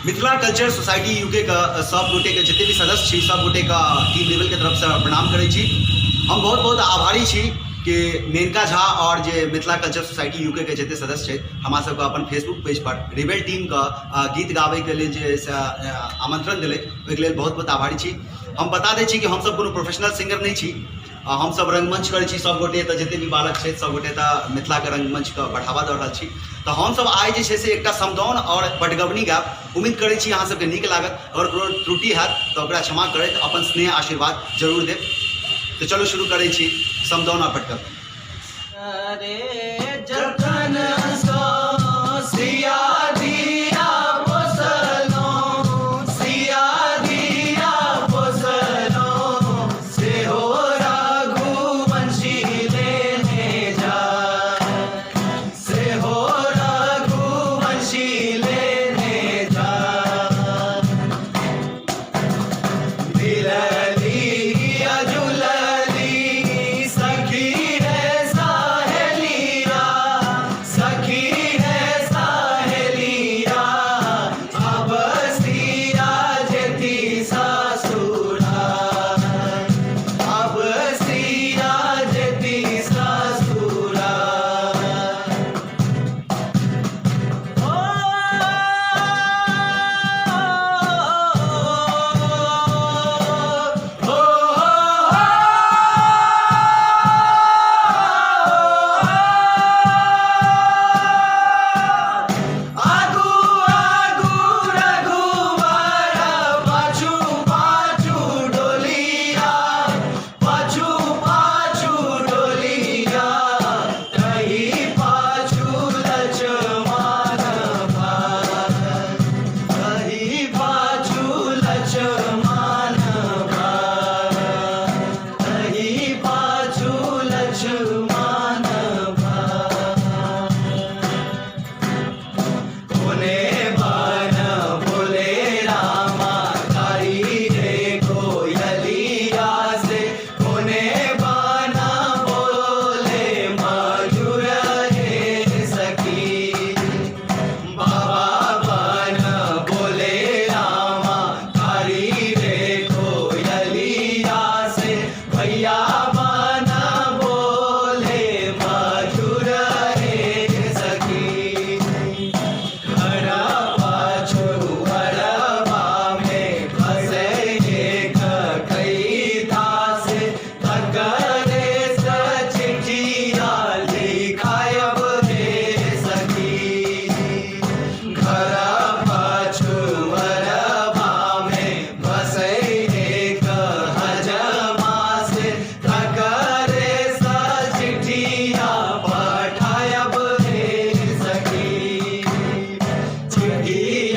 Mithila culture society UK का सब गोटे के जितने भी सदस्य छी सब गोटे का टीम लेवल के तरफ से प्रणाम करै छी। हम बहुत बहुत आभारी छी कि मेनका झा और जे मिथिला कल्चर सोसाइटी यूके के जितने सदस्य छै हमरा सबके अपन फेसबुक पेज पर रिबेल टीम का गीत गाबै के लेल जे आमंत्रण दिले ओहि लेल बहुत बहुत आभारी छी। हम बता दै छी कि हम सब कोनो प्रोफेशनल सिंगर नहीं छी, हम सब रंगमंच करै छी सब गोटे, तो जितने भी बालक छै सब गोटे तो मिथिला के रंगमंच के बढ़ावा दऽ रहल छी। तो हम सब आइ जे छै से एकटा समदाउन और बटगबनी गायब, उम्मीद करै छी अहाँ सबके नीक लागत। अगर कोनो त्रुटि हैत तो ओकरा क्षमा करैत अपन स्नेह आशीर्वाद जरूर देब। तो चलो शुरू करै छी समदाउन और बटगबनी। He